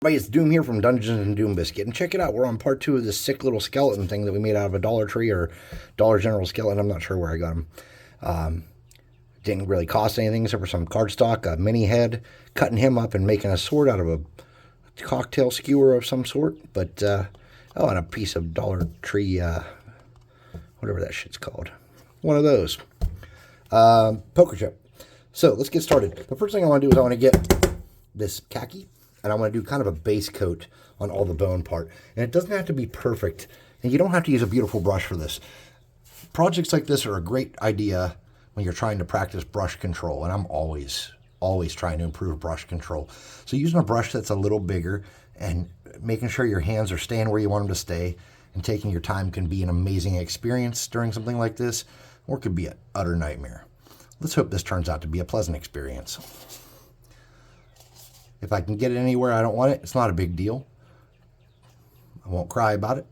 Everybody, it's Doom here from Dungeons and Doom Biscuit, and check it out. We're on part 2 of this sick little skeleton thing that we made out of a Dollar Tree or Dollar General skeleton. I'm not sure where I got him. Didn't really cost anything except for some cardstock, a mini head, cutting him up and making a sword out of a cocktail skewer of some sort. But and a piece of Dollar Tree, whatever that shit's called, one of those poker chip. So let's get started. The first thing I want to do is I want to get this khaki. And I want to do kind of a base coat on all the bone part. And it doesn't have to be perfect. And you don't have to use a beautiful brush for this. Projects like this are a great idea when you're trying to practice brush control. And I'm always trying to improve brush control. So using a brush that's a little bigger and making sure your hands are staying where you want them to stay and taking your time can be an amazing experience during something like this, or it could be an utter nightmare. Let's hope this turns out to be a pleasant experience. If I can get it anywhere I don't want it, it's not a big deal. I won't cry about it,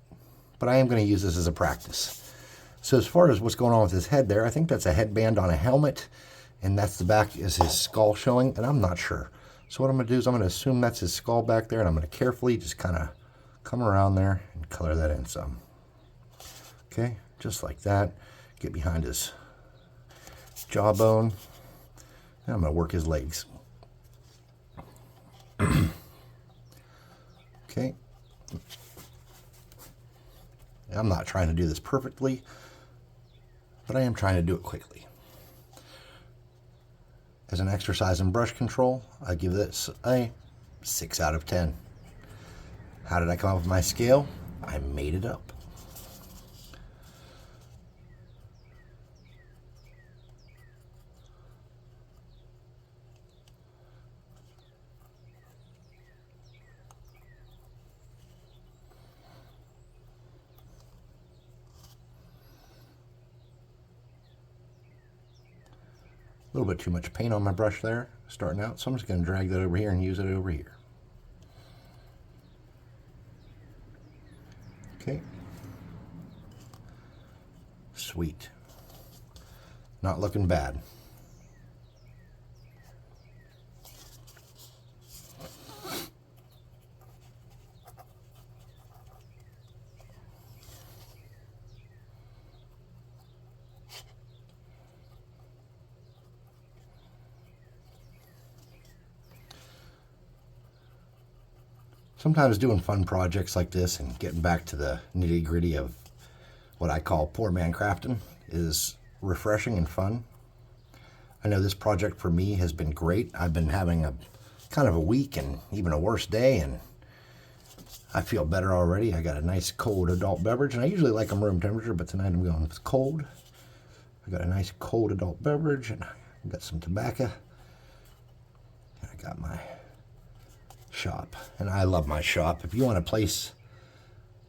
but I am going to use this as a practice. So as far as what's going on with his head there, I think that's a headband on a helmet, and that's the back is his skull showing, and I'm not sure. So what I'm going to do is I'm going to assume that's his skull back there, and I'm going to carefully just kind of come around there and color that in some. Okay, just like that. Get behind his jawbone, and I'm going to work his legs. Okay. I'm not trying to do this perfectly, but I am trying to do it quickly. As an exercise in brush control, I give this a 6 out of 10. How did I come up with my scale? I made it up. A little bit too much paint on my brush there, starting out, so I'm just going to drag that over here and use it over here. Okay. Sweet. Not looking bad. Sometimes doing fun projects like this and getting back to the nitty-gritty of what I call poor man crafting is refreshing and fun. I know this project for me has been great. I've been having a kind of a week and even a worse day, and I feel better already. I got a nice cold adult beverage, and I usually like them room temperature, but tonight I'm going with cold. I got a nice cold adult beverage, and I got some tobacco. And I got my shop, and I love my shop. If you want a place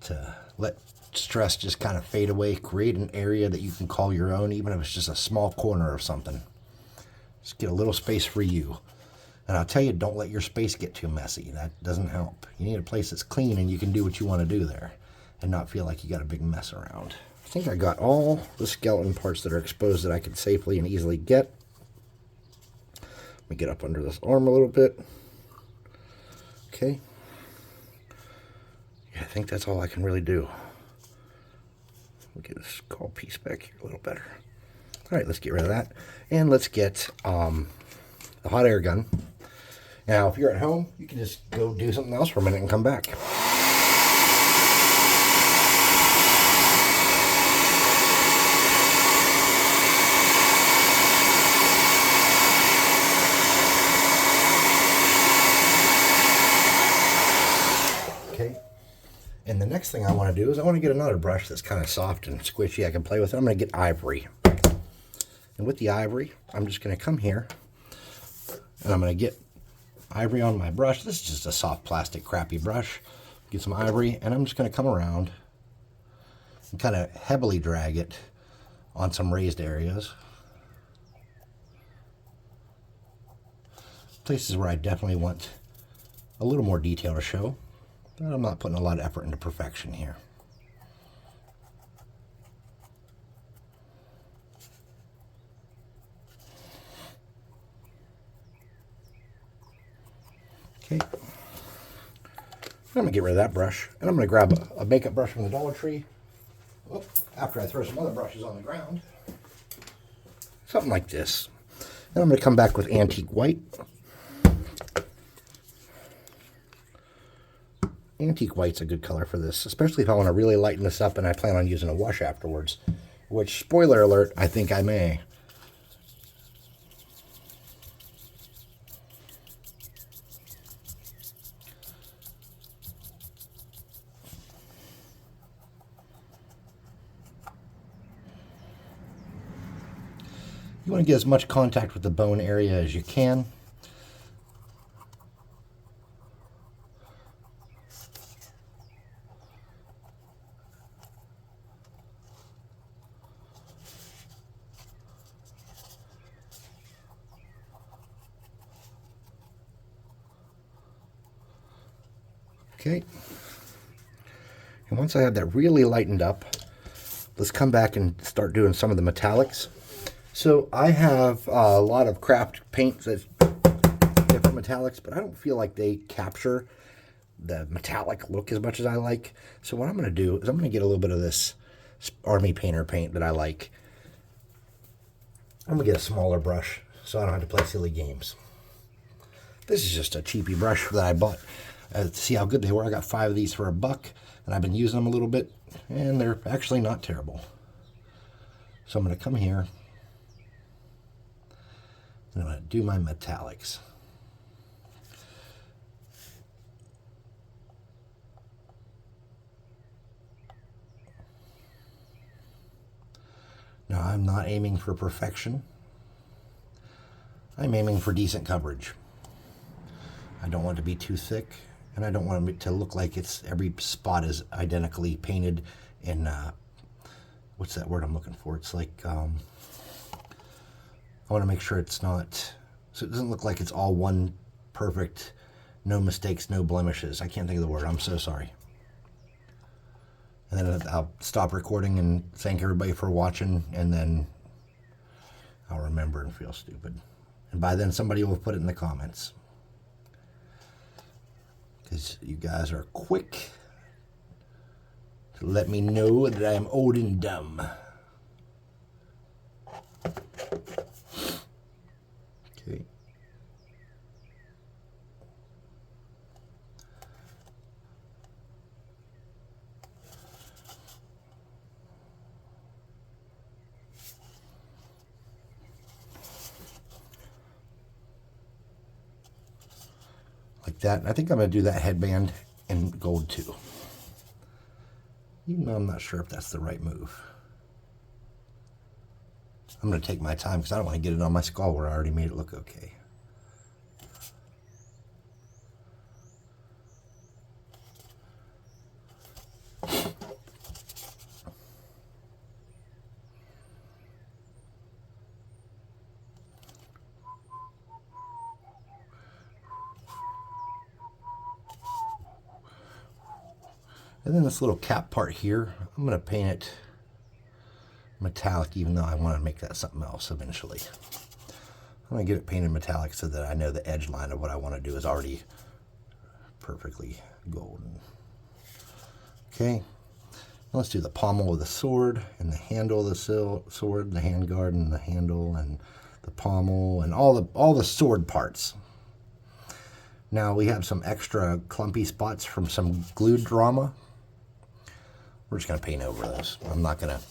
to let stress just kind of fade away, create an area that you can call your own, even if it's just a small corner of something. Just get a little space for you. And I'll tell you, don't let your space get too messy. That doesn't help. You need a place that's clean and you can do what you want to do there and not feel like you got a big mess around. I think I got all the skeleton parts that are exposed that I could safely and easily get. Let me get up under this arm a little bit. Okay. Yeah, I think that's all I can really do. We'll get this skull piece back here a little better. All right, let's get rid of that. And let's get the hot air gun. Now, if you're at home, you can just go do something else for a minute and come back. And the next thing I want to do is I want to get another brush that's kind of soft and squishy I can play with. I'm going to get ivory. And with the ivory, I'm just going to come here and I'm going to get ivory on my brush. This is just a soft plastic crappy brush. Get some ivory, and I'm just going to come around and kind of heavily drag it on some raised areas. Places where I definitely want a little more detail to show. But I'm not putting a lot of effort into perfection here. Okay. I'm going to get rid of that brush, and I'm going to grab a makeup brush from the Dollar Tree. Oh, after I throw some other brushes on the ground. Something like this. And I'm going to come back with antique white. Antique white's a good color for this, especially if I want to really lighten this up and I plan on using a wash afterwards. Which, spoiler alert, I think I may. You want to get as much contact with the bone area as you can. Okay. And once I have that really lightened up, let's come back and start doing some of the metallics. So I have a lot of craft paints that's different metallics, but I don't feel like they capture the metallic look as much as I like. So what I'm going to do is I'm going to get a little bit of this Army Painter paint that I like. I'm going to get a smaller brush so I don't have to play silly games. This is just a cheapy brush that I bought. To see how good they were. I got 5 of these for $1, and I've been using them a little bit, and they're actually not terrible. So I'm going to come here, and I'm going to do my metallics. Now, I'm not aiming for perfection. I'm aiming for decent coverage. I don't want it to be too thick, and I don't want it to look like it's every spot is identically painted in, what's that word I'm looking for? It's like, I want to make sure it's not, so it doesn't look like it's all one perfect, no mistakes, no blemishes. I can't think of the word. I'm so sorry. And then I'll stop recording and thank everybody for watching, and then I'll remember and feel stupid. And by then somebody will put it in the comments. Because you guys are quick to let me know that I am old and dumb. Okay. Like that. And I think I'm going to do that headband in gold too. Even though I'm not sure if that's the right move. I'm going to take my time because I don't want to get it on my skull where I already made it look okay. And then this little cap part here, I'm going to paint it metallic, even though I want to make that something else eventually. I'm going to get it painted metallic so that I know the edge line of what I want to do is already perfectly golden. Okay, now let's do the pommel of the sword and the handle of the sword, the handguard and the handle and the pommel and all the sword parts. Now we have some extra clumpy spots from some glued drama. We're just going to paint over those. I'm not going to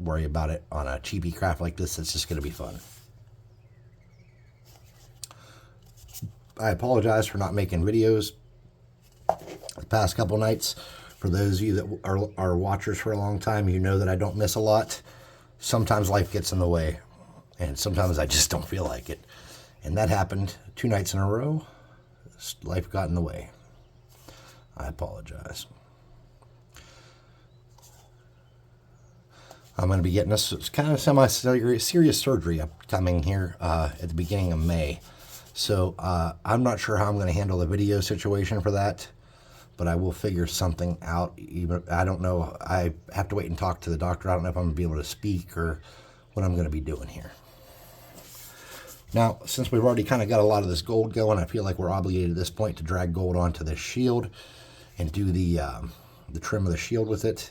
worry about it on a cheapy craft like this. It's just going to be fun. I apologize for not making videos the past couple nights. For those of you that are watchers for a long time, you know that I don't miss a lot. Sometimes life gets in the way, and sometimes I just don't feel like it. And that happened 2 nights in a row. Life got in the way. I apologize. I'm going to be getting this. It's kind of semi-serious surgery upcoming here at the beginning of May. So I'm not sure how I'm going to handle the video situation for that, but I will figure something out. Even I don't know. I have to wait and talk to the doctor. I don't know if I'm going to be able to speak or what I'm going to be doing here. Now, since we've already kind of got a lot of this gold going, I feel like we're obligated at this point to drag gold onto this shield. and do the trim of the shield with it.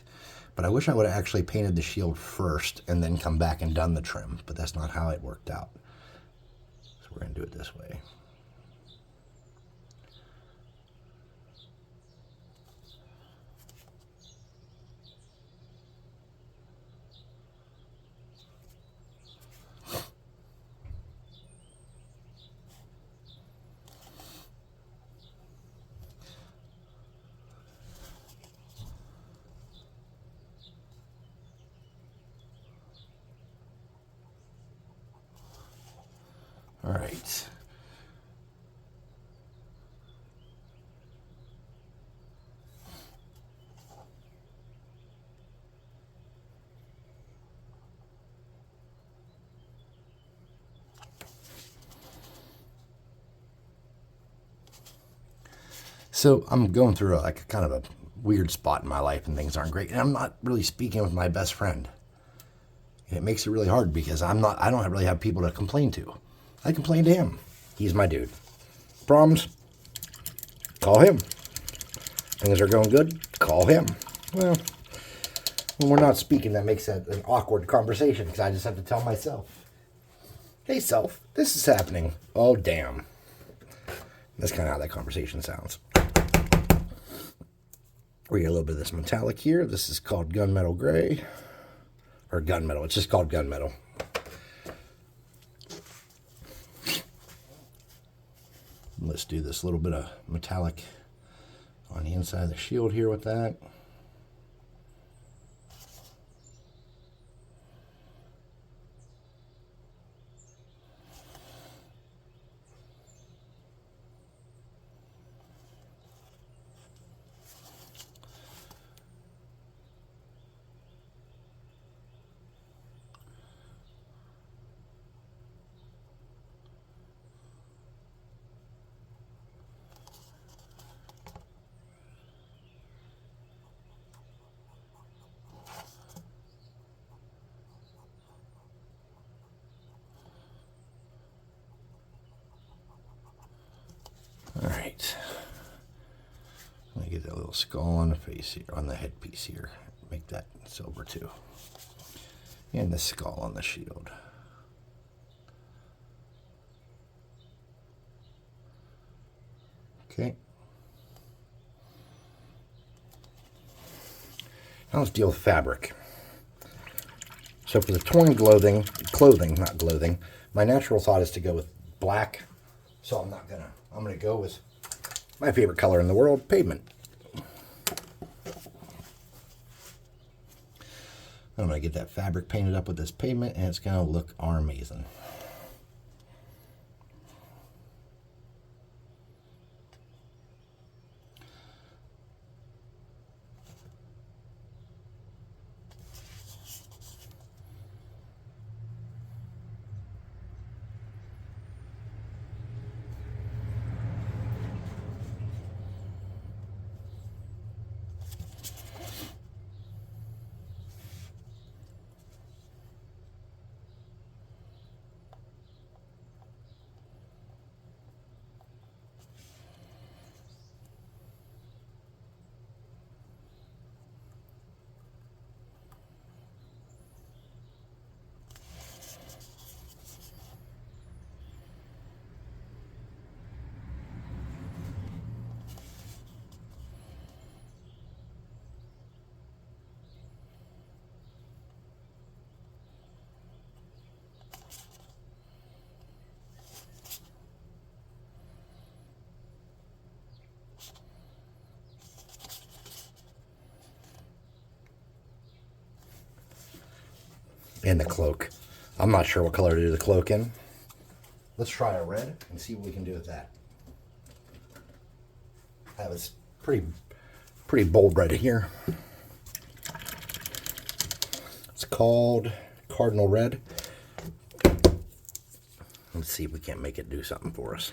But I wish I would have actually painted the shield first and then come back and done the trim, but that's not how it worked out. So we're going to do it this way. All right. So I'm going through a kind of a weird spot in my life and things aren't great. And I'm not really speaking with my best friend. And it makes it really hard because I don't really have people to complain to. I complain to him. He's my dude. Problems? Call him. Things are going good? Call him. Well, when we're not speaking, that makes that an awkward conversation because I just have to tell myself, hey, self, this is happening. Oh, damn. That's kind of how that conversation sounds. We get a little bit of this metallic here. This is called gunmetal gray. Or gunmetal. It's just called gunmetal. Let's do this little bit of metallic on the inside of the shield here with that. All right. Let me get that little skull on the face here, on the headpiece here. Make that silver too. And the skull on the shield. Okay. Now let's deal with fabric. So for the torn clothing, my natural thought is to go with black. So I'm gonna go with my favorite color in the world, pavement. I'm gonna get that fabric painted up with this pavement and it's gonna look amazing. And the cloak. I'm not sure what color to do the cloak in. Let's try a red and see what we can do with that. That was pretty bold red here. It's called Cardinal Red. Let's see if we can't make it do something for us.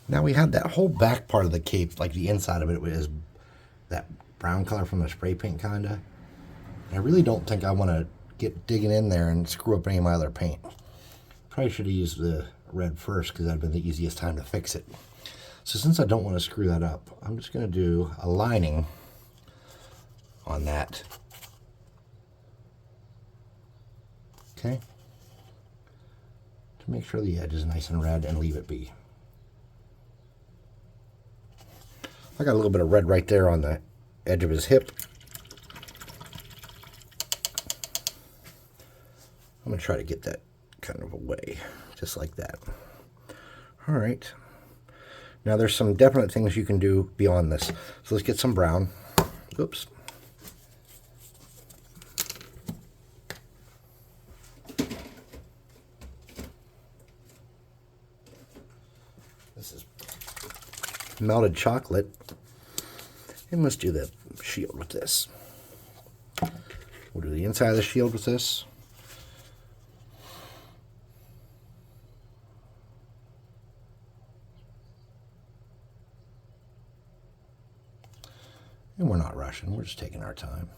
Now we had that whole back part of the cape, like the inside of it was that brown color from the spray paint kinda. I really don't think I want to get digging in there and screw up any of my other paint. Probably should have used the red first because that'd been the easiest time to fix it. So since I don't want to screw that up, I'm just going to do a lining on that. Okay. To make sure the edge is nice and red and leave it be. I got a little bit of red right there on the edge of his hip. I'm going to try to get that kind of away, just like that. All right. Now there's some definite things you can do beyond this. So let's get some brown. Oops. This is melted chocolate. And let's do the shield with this. We'll do the inside of the shield with this. And we're not rushing, we're just taking our time.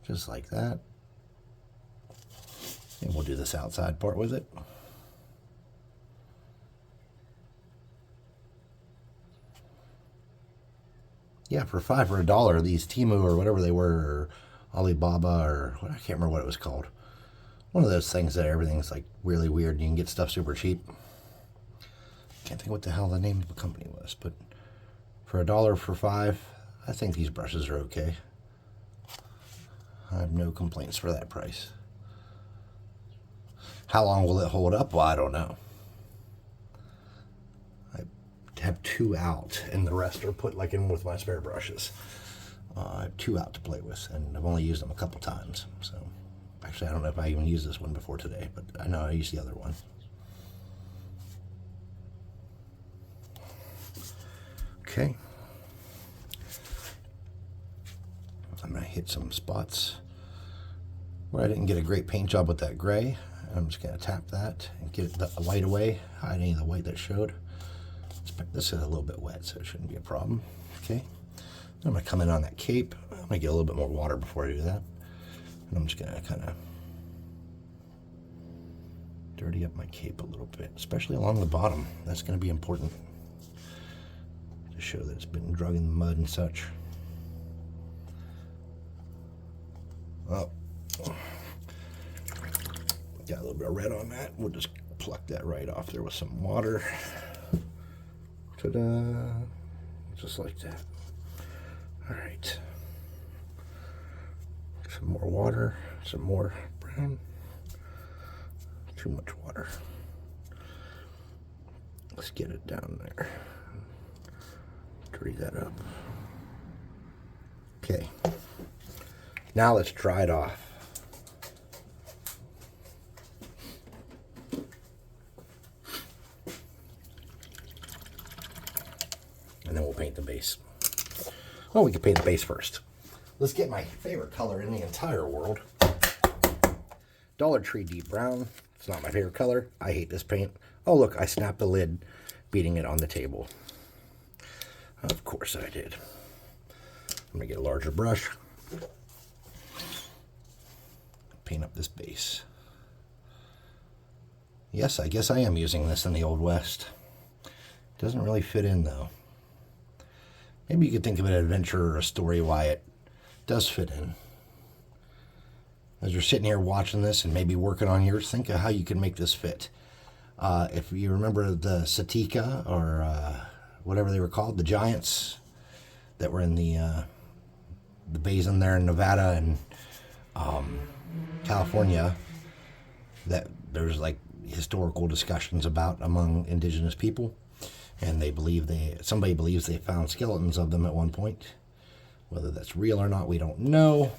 Just like that. And we'll do this outside part with it. Yeah, for $5 or $1, these Temu or whatever they were, or Alibaba, or I can't remember what it was called. One of those things that everything's like really weird and you can get stuff super cheap. Can't think what the hell the name of the company was, but for $1 for $5, I think these brushes are okay. I have no complaints for that price. How long will it hold up? Well, I don't know. I have 2 out, and the rest are put like in with my spare brushes. I have 2 out to play with, and I've only used them a couple times, so. Actually, I don't know if I even used this one before today, but I know I used the other one. Okay. I'm going to hit some spots where I didn't get a great paint job with that gray. I'm just going to tap that and get the white away, hide any of the white that showed. This is a little bit wet, so it shouldn't be a problem. Okay. I'm going to come in on that cape. I'm going to get a little bit more water before I do that. And I'm just going to kind of dirty up my cape a little bit, especially along the bottom. That's going to be important to show that it's been drug in the mud and such. Oh, got a little bit of red on that. We'll just pluck that right off there with some water. Ta-da! Just like that. All right. Some more water, some more brown. Too much water. Let's get it down there. Dirty that up. Okay. Now let's dry it off. And then we'll paint the base. Well, we can paint the base first. Let's get my favorite color in the entire world. Dollar Tree Deep Brown. It's not my favorite color. I hate this paint. Oh, look, I snapped the lid, beating it on the table. Of course I did. I'm going to get a larger brush. Paint up this base. Yes, I guess I am using this in the Old West. Doesn't really fit in, though. Maybe you could think of an adventure or a story why it does fit in. As you're sitting here watching this and maybe working on yours, think of how you can make this fit. If you remember the Satika or whatever they were called, the giants that were in the basin there in Nevada and California, that there's like historical discussions about among indigenous people, and they believe somebody believes they found skeletons of them at one point. Whether that's real or not, we don't know.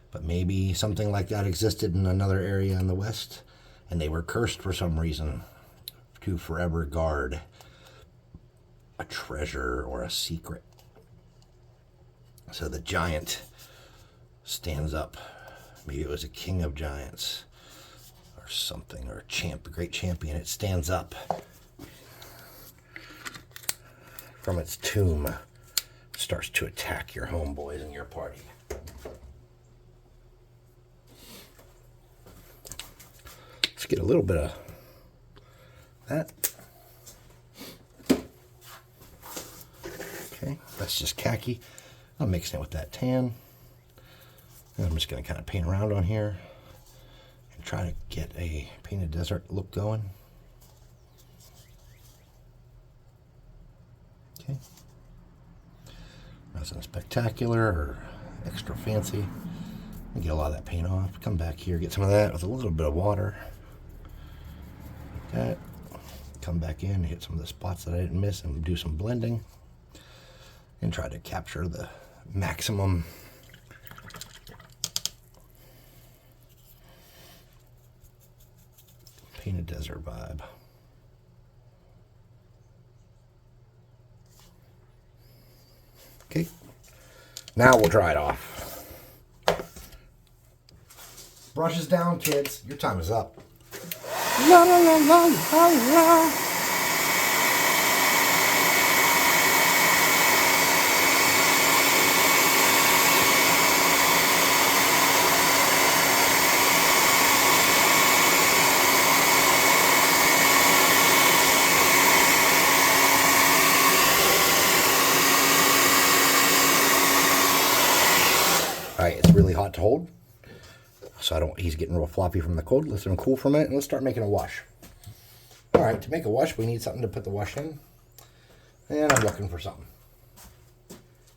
But maybe something like that existed in another area in the West, and they were cursed for some reason to forever guard a treasure or a secret. So the giant stands up. Maybe it was a king of giants or something, or a great champion. It stands up from its tomb, starts to attack your homeboys and your party. Let's get a little bit of that. Okay, that's just khaki. I'm mixing it with that tan. And I'm just going to kind of paint around on here and try to get a painted desert look going. Okay. Nothing spectacular or extra fancy. And get a lot of that paint off. Come back here, get some of that with a little bit of water. Like that. Come back in, hit some of the spots that I didn't miss and do some blending. And try to capture the maximum painted desert vibe. Okay, now we'll dry it off. Brushes down, kids. Your time is up. La la la la la la. Alright, it's really hot to hold, so he's getting real floppy from the cold. Let's let him cool for a minute, and let's start making a wash. Alright, to make a wash, we need something to put the wash in, and I'm looking for something.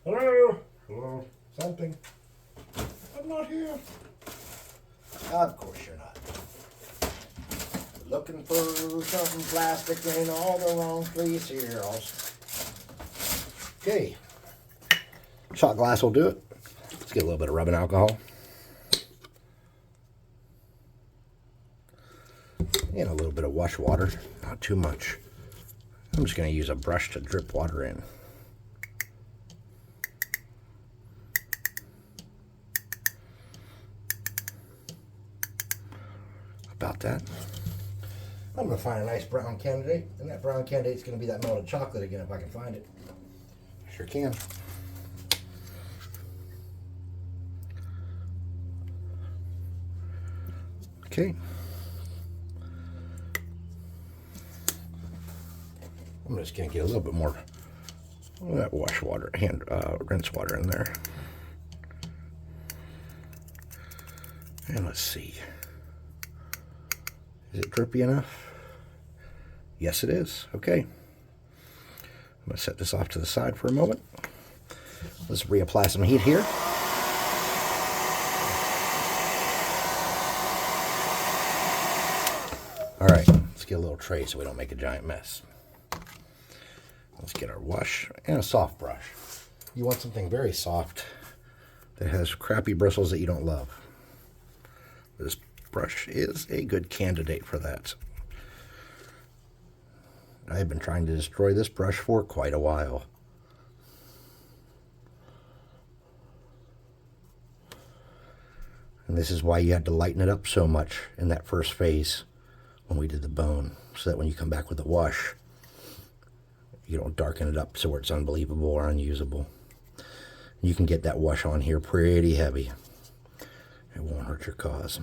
Hello? Hello? Something? I'm not here. Of course you're not. Looking for something plastic in all the wrong place here. Okay. Shot glass will do it. Let's get a little bit of rubbing alcohol. And a little bit of wash water, not too much. I'm just going to use a brush to drip water in. About that. I'm going to find a nice brown candidate, and that brown candidate is going to be that melted chocolate again if I can find it. Sure can. Okay. I'm just going to get a little bit more of that wash water, rinse water in there. And let's see. Is it drippy enough? Yes, it is. Okay. I'm going to set this off to the side for a moment. Let's reapply some heat here. All right, let's get a little tray so we don't make a giant mess. Let's get our wash and a soft brush. You want something very soft that has crappy bristles that you don't love. This brush is a good candidate for that. I've been trying to destroy this brush for quite a while. And this is why you had to lighten it up so much in that first phase when we did the bone, so that when you come back with the wash, you don't darken it up so where it's unbelievable or unusable. You can get that wash on here pretty heavy. It won't hurt your cause.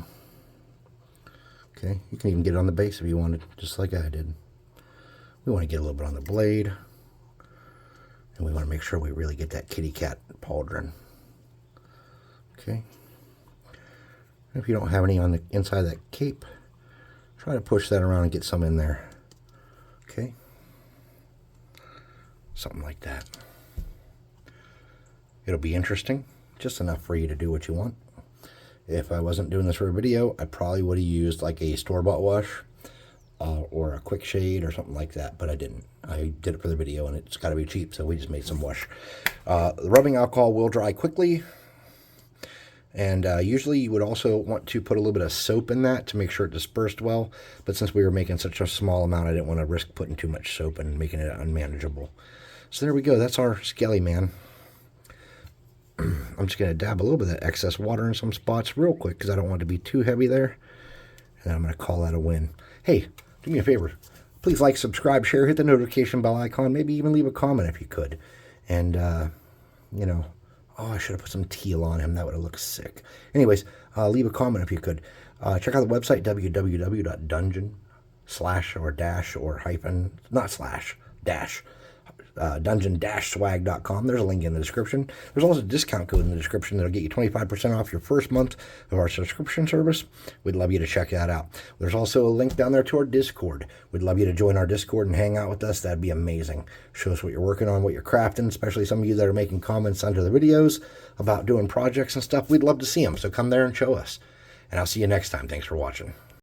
Okay, you can even get it on the base if you wanted, just like I did. We want to get a little bit on the blade, and we want to make sure we really get that kitty cat pauldron. Okay. If you don't have any on the inside of that cape, try to push that around and get some in there. Okay. Something like that. It'll be interesting, just enough for you to do what you want. If I wasn't doing this for a video, I probably would have used like a store-bought wash or a quick shade or something like that, but I didn't. I did it for the video, and it's got to be cheap, so we just made some wash. The rubbing alcohol will dry quickly, and usually you would also want to put a little bit of soap in that to make sure it dispersed well, but since we were making such a small amount, I didn't want to risk putting too much soap and making it unmanageable. So there we go. That's our Skelly Man. I'm just going to dab a little bit of that excess water in some spots real quick because I don't want it to be too heavy there. And I'm going to call that a win. Hey, do me a favor. Please like, subscribe, share, hit the notification bell icon. Maybe even leave a comment if you could. And, you know, oh, I should have put some teal on him. That would have looked sick. Anyways, leave a comment if you could. Check out the website, dungeon-swag.com. There's a link in the description. There's also a discount code in the description that'll get you 25% off your first month of our subscription service. We'd love you to check that out. There's also a link down there to our Discord. We'd love you to join our Discord and hang out with us. That'd be amazing. Show us what you're working on, what you're crafting, especially some of you that are making comments under the videos about doing projects and stuff. We'd love to see them, so come there and show us. And I'll see you next time. Thanks for watching.